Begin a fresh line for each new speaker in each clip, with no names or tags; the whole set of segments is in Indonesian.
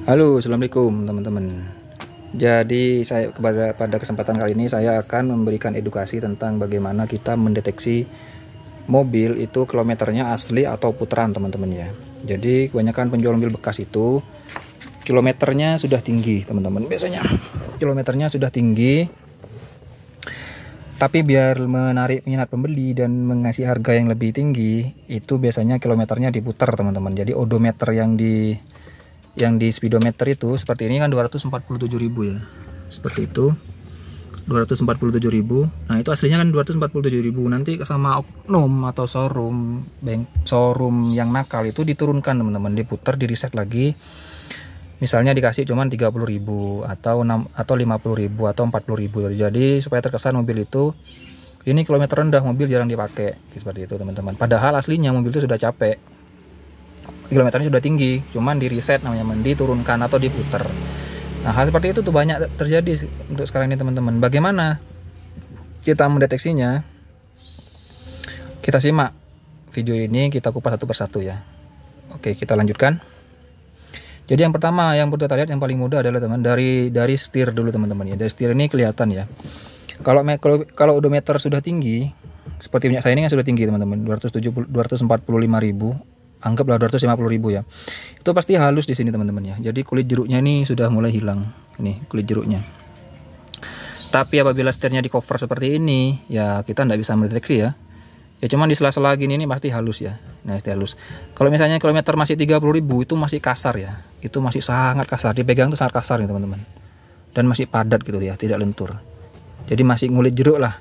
Halo, assalamualaikum teman-teman. Jadi pada kesempatan kali ini saya akan memberikan edukasi tentang bagaimana kita mendeteksi mobil itu kilometernya asli atau putaran teman-teman ya. Jadi kebanyakan penjual mobil bekas itu kilometernya sudah tinggi teman-teman. Biasanya kilometernya sudah tinggi, tapi biar menarik minat pembeli dan mengasih harga yang lebih tinggi, itu biasanya kilometernya diputar teman-teman. Jadi odometer yang di speedometer itu seperti ini kan 247.000 ya. Seperti itu. 247.000. Nah, itu aslinya kan 247.000. Nanti sama oknum atau showroom yang nakal itu diturunkan teman-teman, diputar, di reset lagi. Misalnya dikasih cuman 30.000 atau 50.000 atau 40.000. Jadi supaya terkesan mobil itu ini kilometer rendah, mobil jarang dipakai seperti itu teman-teman. Padahal aslinya mobil itu sudah capek, kilometernya sudah tinggi, cuman di reset namanya, diturunkan atau diputar. Nah, hal seperti itu tuh banyak terjadi untuk sekarang ini teman-teman. Bagaimana kita mendeteksinya? Kita simak video ini, kita kupas satu persatu ya. Oke, kita lanjutkan. Jadi yang pertama yang perlu kita lihat yang paling mudah adalah teman dari setir dulu teman-teman ya. Dari setir ini kelihatan ya. Kalau odometer sudah tinggi, seperti minyak saya ini kan sudah tinggi teman-teman, 245.000, anggaplah 250.000 ya. Itu pasti halus di sini teman-teman ya. Jadi kulit jeruknya ini sudah mulai hilang. Ini kulit jeruknya. Tapi apabila setirnya di cover seperti ini, ya kita tidak bisa mendeteksi ya. Ya cuman di sela-sela gini ini pasti halus ya. Nah, pasti halus. Kalau misalnya kilometer masih 30.000 itu masih kasar ya. Itu masih sangat kasar. Dipegang itu sangat kasar nih teman-teman. Dan masih padat gitu ya, tidak lentur. Jadi masih ngulit jeruk lah.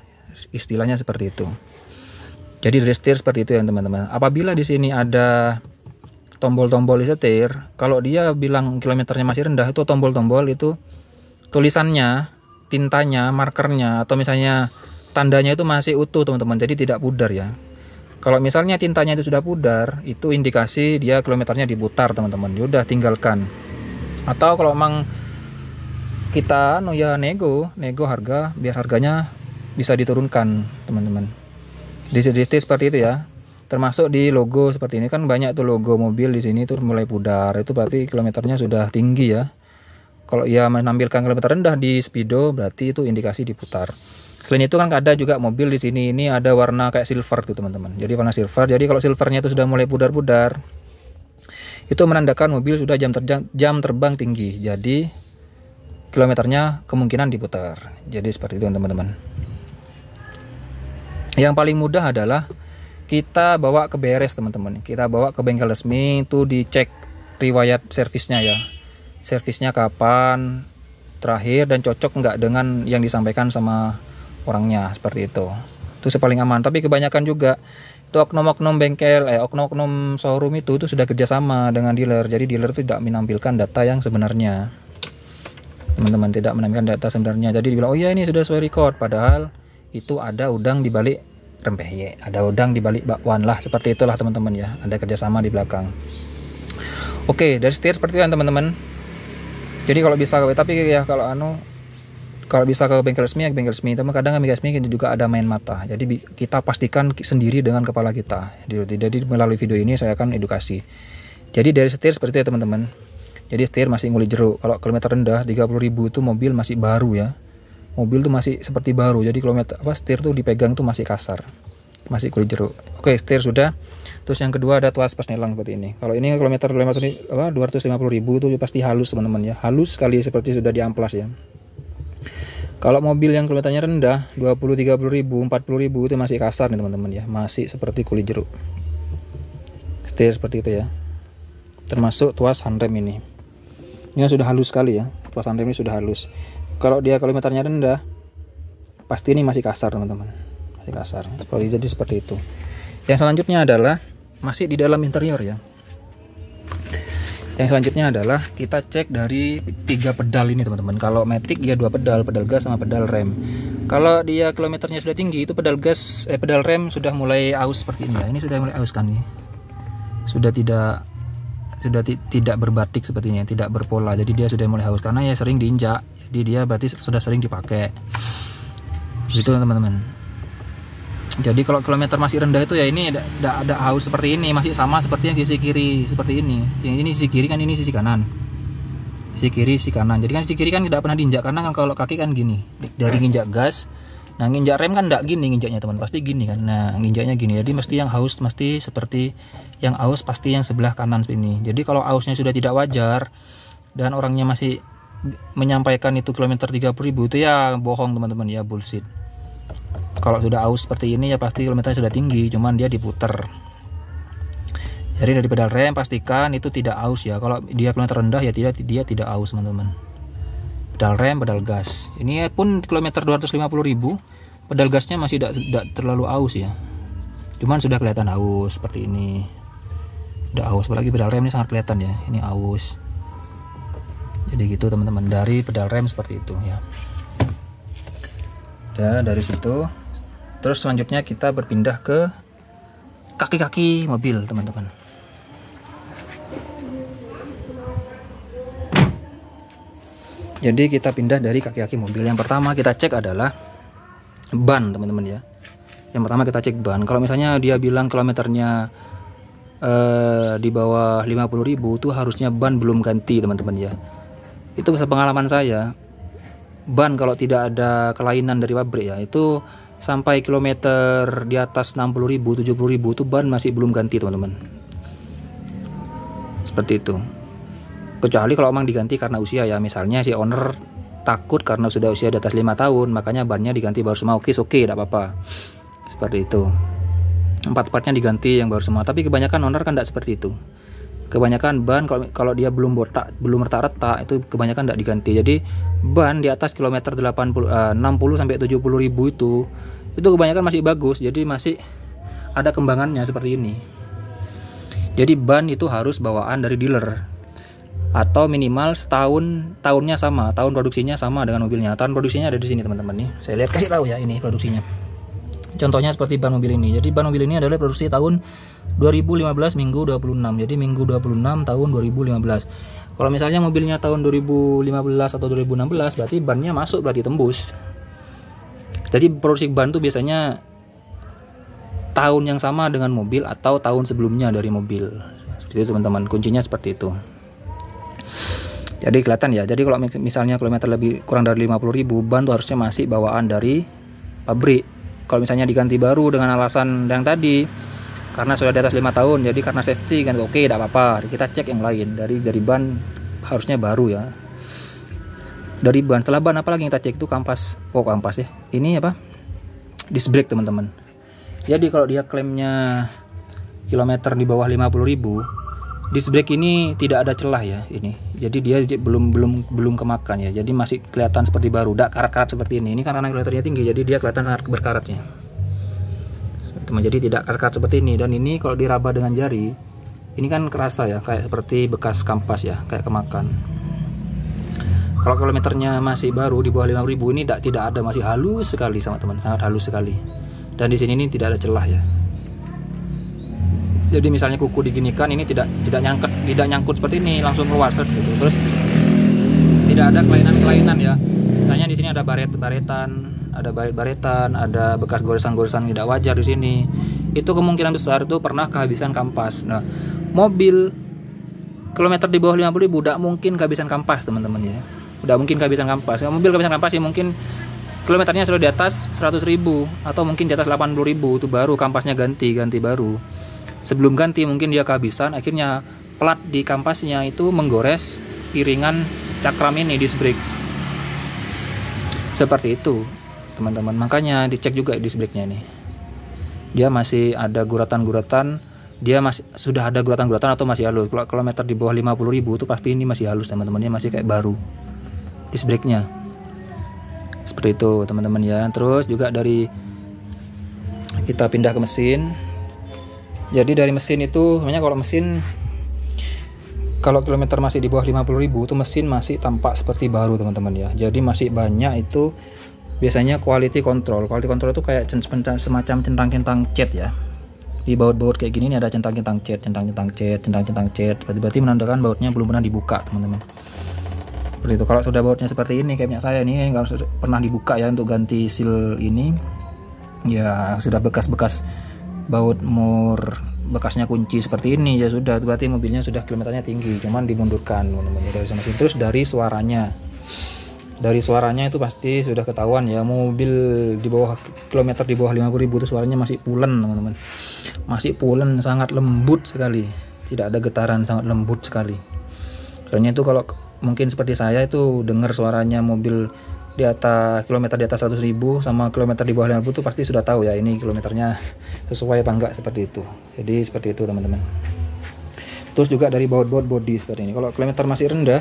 Istilahnya seperti itu. Jadi dari setir seperti itu ya teman-teman. Apabila di sini ada tombol-tombol di setir, kalau dia bilang kilometernya masih rendah, itu tombol-tombol itu tulisannya, tintanya, markernya, atau misalnya tandanya itu masih utuh teman-teman. Jadi tidak pudar ya. Kalau misalnya tintanya itu sudah pudar, itu indikasi dia kilometernya diputar teman-teman. Ya udah tinggalkan. Atau kalau memang kita nego harga biar harganya bisa diturunkan teman-teman. Di setir seperti itu ya. Termasuk di logo seperti ini kan banyak tuh logo mobil di sini tuh mulai pudar. Itu berarti kilometernya sudah tinggi ya. Kalau ia menampilkan kilometer rendah di speedo, berarti itu indikasi diputar. Selain itu kan ada juga mobil di sini ini ada warna kayak silver tuh teman-teman. Jadi warna silver. Jadi kalau silvernya itu sudah mulai pudar-pudar, itu menandakan mobil sudah jam terbang tinggi. Jadi kilometernya kemungkinan diputar. Jadi seperti itu teman-teman. Yang paling mudah adalah kita bawa ke beres teman-teman. Kita bawa ke bengkel resmi, itu dicek riwayat servisnya ya. Servisnya kapan terakhir dan cocok nggak dengan yang disampaikan sama orangnya, seperti itu. Itu paling aman. Tapi kebanyakan juga itu oknum-oknum bengkel, oknum-oknum showroom itu sudah kerjasama dengan dealer. Jadi dealer tidak menampilkan data yang sebenarnya. Teman-teman, tidak menampilkan data sebenarnya. Jadi dibilang, oh iya ini sudah sesuai record. Padahal itu ada udang di balik rempeh, ada udang di balik bakwan lah. Seperti itulah teman-teman ya. Ada kerjasama di belakang. Oke, dari setir seperti itu teman-teman. Jadi kalau bisa, tapi ya kalau bisa ke bengkel resmi ya bengkel resmi. Tapi kadang bengkel resmi juga ada main mata. Jadi kita pastikan sendiri dengan kepala kita. Jadi melalui video ini saya akan edukasi. Jadi dari setir seperti itu ya teman-teman. Jadi setir masih ngulit jeruk. Kalau kilometer rendah 30.000 itu mobil masih baru ya. Mobil tuh masih seperti baru. Jadi setir tuh dipegang tuh masih kasar. Masih kulit jeruk. Oke, setir sudah. Terus yang kedua ada tuas persnelang seperti ini. Kalau ini kilometer 250.000 itu pasti halus teman-teman ya. Halus sekali seperti sudah diamplas ya. Kalau mobil yang kilometernya rendah 30.000, 40.000 itu masih kasar nih teman-teman ya. Masih seperti kulit jeruk. Setir seperti itu ya. Termasuk tuas handrem ini. Ini sudah halus sekali ya. Tuas handrem ini sudah halus. Kalau dia kilometernya rendah, pasti ini masih kasar teman-teman. Masih kasar. Kalau jadi seperti itu. Yang selanjutnya adalah masih di dalam interior ya. Yang selanjutnya adalah kita cek dari 3 pedal ini teman-teman. Kalau Matic ya 2 pedal, pedal gas sama pedal rem. Kalau dia kilometernya sudah tinggi, itu pedal rem sudah mulai aus seperti ini ya. Ini sudah mulai aus kan nih. Sudah tidak berbatik sepertinya, tidak berpola. Jadi dia sudah mulai haus karena ya sering diinjak. Jadi dia berarti sudah sering dipakai. Gitu teman-teman. Jadi kalau kilometer masih rendah itu ya ini ada haus seperti ini, masih sama seperti yang sisi kiri seperti ini. Yang ini sisi kiri kan, ini sisi kanan. sisi kiri, sisi kanan. Jadi kan sisi kiri kan tidak pernah diinjak, karena kan kalau kaki kan gini, dari nginjak gas. Nah, nginjak rem kan enggak gini nginjaknya teman, pasti gini kan. Nah, nginjaknya gini. Jadi mesti yang aus mesti seperti yang aus pasti yang sebelah kanan ini. Jadi kalau ausnya sudah tidak wajar dan orangnya masih menyampaikan itu kilometer 30.000, itu ya bohong teman-teman ya, bullshit. Kalau sudah aus seperti ini ya pasti kilometernya sudah tinggi, cuman dia diputer. Jadi dari pedal rem pastikan itu tidak aus ya. Kalau dia kilometer rendah ya dia tidak aus teman-teman. Pedal rem, pedal gas. Ini pun kilometer 250.000, pedal gasnya masih tidak terlalu aus ya. Cuman sudah kelihatan aus seperti ini. Udah aus, apalagi pedal rem ini sangat kelihatan ya. Ini aus. Jadi gitu teman-teman, dari pedal rem seperti itu ya. Udah dari situ. Terus selanjutnya kita berpindah ke kaki-kaki mobil teman-teman. Jadi kita pindah dari kaki-kaki mobil. Yang pertama kita cek adalah ban teman-teman ya. Yang pertama kita cek ban. Kalau misalnya dia bilang kilometernya di bawah 50.000, itu harusnya ban belum ganti teman-teman ya. Itu pengalaman saya. Ban kalau tidak ada kelainan dari pabrik ya, itu sampai kilometer di atas 60.000, 70.000 itu ban masih belum ganti teman-teman. Seperti itu. Kecuali kalau memang diganti karena usia ya, misalnya si owner takut karena sudah usia di atas 5 tahun, makanya bannya diganti baru semua. Oke, tidak apa-apa. Seperti itu. Empat-empatnya diganti yang baru semua. Tapi kebanyakan owner kan tidak seperti itu. Kebanyakan ban kalau dia belum retak-retak itu kebanyakan tidak diganti. Jadi ban di atas kilometer 60 sampai 70.000 itu kebanyakan masih bagus. Jadi masih ada kembangannya seperti ini. Jadi ban itu harus bawaan dari dealer, atau minimal tahunnya sama, tahun produksinya sama dengan mobilnya. Tahun produksinya ada di sini teman-teman nih. Saya lihat, kasih tahu ya, ini produksinya. Contohnya seperti ban mobil ini. Jadi ban mobil ini adalah produksi tahun 2015 minggu 26. Jadi minggu 26 tahun 2015. Kalau misalnya mobilnya tahun 2015 atau 2016, berarti bannya masuk, berarti tembus. Jadi produksi ban tuh biasanya tahun yang sama dengan mobil atau tahun sebelumnya dari mobil. Seperti itu teman-teman, kuncinya seperti itu. Jadi kelihatan ya. Jadi kalau misalnya kilometer lebih kurang dari 50.000, ban tuh harusnya masih bawaan dari pabrik. Kalau misalnya diganti baru dengan alasan yang tadi, karena sudah di atas 5 tahun, jadi karena safety kan, oke, tidak apa-apa. Kita cek yang lain. Dari ban harusnya baru ya. Dari ban, setelah ban apa lagi yang kita cek itu kampas. Oh, kampas ya. Ini apa? Disc brake teman-teman. Jadi kalau dia klaimnya kilometer di bawah 50.000, disc brake ini tidak ada celah ya ini. Jadi dia belum kemakan ya. Jadi masih kelihatan seperti baru, tidak karat-karat seperti ini. Ini karena kilometernya tinggi, jadi dia kelihatan sangat berkaratnya. Jadi tidak karat-karat seperti ini. Dan ini kalau diraba dengan jari, ini kan kerasa ya, kayak seperti bekas kampas ya, kayak kemakan. Kalau kilometernya masih baru di bawah 5.000, ini tidak ada, masih halus sekali sama teman, sangat halus sekali. Dan di sini ini tidak ada celah ya. Jadi misalnya kuku diginikan, ini tidak nyangkut seperti ini, langsung keluar gitu. Terus tidak ada kelainan ya. Misalnya di sini ada baret-baretan, ada bekas goresan-goresan tidak wajar di sini. Itu kemungkinan besar itu pernah kehabisan kampas. Nah, mobil kilometer di bawah 50.000 tidak mungkin kehabisan kampas teman-teman ya. Tidak mungkin kehabisan kampas. Mobil kehabisan kampas ya mungkin kilometernya sudah di atas 100.000 atau mungkin di atas 80.000, itu baru kampasnya ganti baru. Sebelum ganti mungkin dia kehabisan, akhirnya plat di kampasnya itu menggores piringan cakram ini, disc brake. Seperti itu teman-teman, makanya dicek juga disc brake-nya ini. Dia masih ada guratan-guratan, sudah ada guratan-guratan atau masih halus. Kalau kilometer di bawah 50.000 itu pasti ini masih halus teman-teman, masih kayak baru disc brake-nya. Seperti itu teman-teman ya. Terus juga dari kita pindah ke mesin. Jadi dari mesin itu sebenarnya kalau kilometer masih di bawah 50.000 itu mesin masih tampak seperti baru teman-teman ya. Jadi masih banyak itu biasanya quality control. Quality control itu kayak semacam centang-centang cat ya. Di baut-baut kayak gini nih ada centang-centang cat. Berarti menandakan bautnya belum pernah dibuka teman-teman. Seperti itu. Kalau sudah bautnya seperti ini kayak punya saya nih, kalau sudah pernah dibuka ya untuk ganti seal ini, ya sudah bekas-bekas baut mur bekasnya kunci seperti ini, ya sudah, berarti mobilnya sudah kilometernya tinggi, cuman dimundurkan teman-teman dari mesin. Terus dari suaranya itu pasti sudah ketahuan ya, mobil di bawah kilometer di bawah 50.000 itu suaranya masih pulen teman-teman, masih pulen, sangat lembut sekali, tidak ada getaran, sangat lembut sekali. Soalnya itu kalau mungkin seperti saya itu dengar suaranya mobil di atas kilometer di atas 100.000 sama kilometer di bawah 50 itu pasti sudah tahu ya ini kilometernya sesuai apa enggak, seperti itu. Jadi seperti itu teman-teman. Terus juga dari baut bodi seperti ini. Kalau kilometer masih rendah,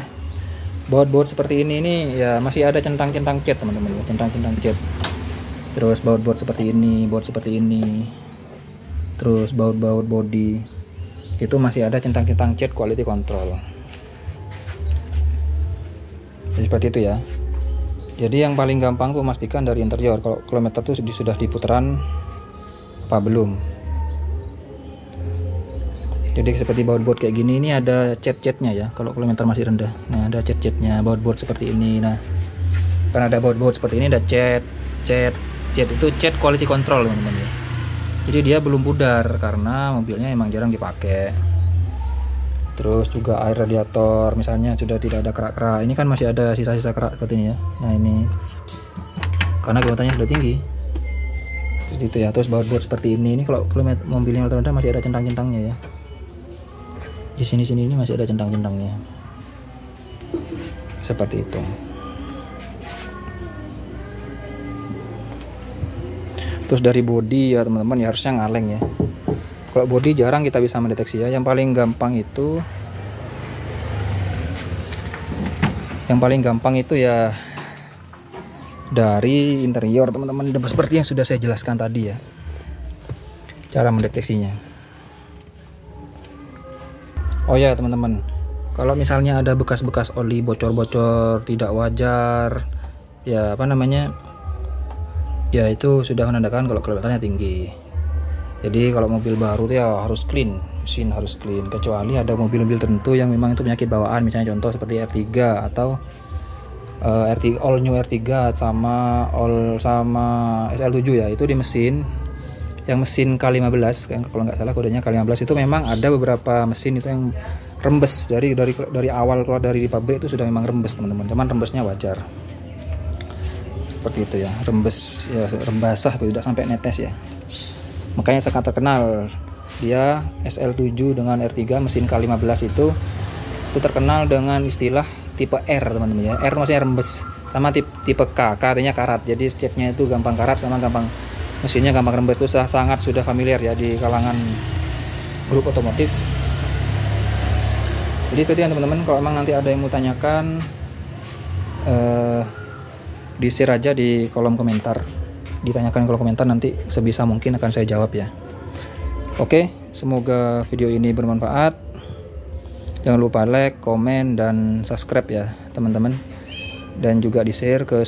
baut seperti ini ya masih ada centang-centang cat teman-teman, centang-centang cat. Terus baut seperti ini, terus baut bodi itu masih ada centang-centang cat quality control. Jadi seperti itu ya. Jadi yang paling gampang tuh memastikan dari interior kalau kilometer tuh sudah di putaran apa belum. Jadi seperti baut kayak gini, ini ada cat-catnya ya kalau kilometer masih rendah. Nah, ada cat-catnya, baut seperti ini. Nah, karena ada baut seperti ini, ada cat itu cat quality control teman-teman ya. Jadi dia belum pudar karena mobilnya emang jarang dipakai. Terus juga air radiator misalnya sudah tidak ada kerak-kerak, ini kan masih ada sisa-sisa kerak seperti ini ya. Nah ini karena kilometernya sudah tinggi seperti itu ya. Terus baut seperti ini kalau kilometer mobilnya masih ada centang-centangnya ya. Di sini ini masih ada centang-centangnya seperti itu. Terus dari bodi ya teman-teman ya, harusnya ngaleng ya. Kalau bodi jarang kita bisa mendeteksi ya. Yang paling gampang itu ya dari interior teman-teman, seperti yang sudah saya jelaskan tadi ya, cara mendeteksinya. Oh ya teman-teman, kalau misalnya ada bekas-bekas oli bocor-bocor tidak wajar ya, ya itu sudah menandakan kalau kilometernya tinggi. Jadi kalau mobil baru tuh ya harus clean, mesin harus clean, kecuali ada mobil-mobil tertentu yang memang itu penyakit bawaan, misalnya contoh seperti R3 atau all new R3 sama SL7 ya, itu di mesin yang mesin K15 kalau nggak salah kodenya K15 itu memang ada beberapa mesin itu yang rembes dari awal keluar dari pabrik itu sudah memang rembes teman-teman, cuman rembesnya wajar seperti itu ya, rembes ya, rembasah tidak sampai netes ya. Makanya sangat terkenal dia SL7 dengan R3 mesin K15 itu terkenal dengan istilah tipe R teman-teman ya. R maksudnya rembes, sama tipe K artinya karat. Jadi catnya itu gampang karat sama mesinnya gampang rembes, itu sudah familiar ya di kalangan grup otomotif. Jadi itu ya teman-teman, kalau emang nanti ada yang mau tanyakan di-share aja di kolom komentar. Ditanyakan kolom komentar, nanti sebisa mungkin akan saya jawab ya. Oke, semoga video ini bermanfaat. Jangan lupa like, komen, dan subscribe ya teman-teman. Dan juga di-share ke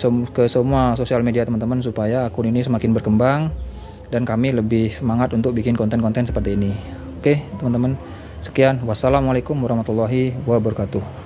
semua sosial media teman-teman supaya akun ini semakin berkembang dan kami lebih semangat untuk bikin konten-konten seperti ini. Oke teman-teman, sekian. Wassalamualaikum warahmatullahi wabarakatuh.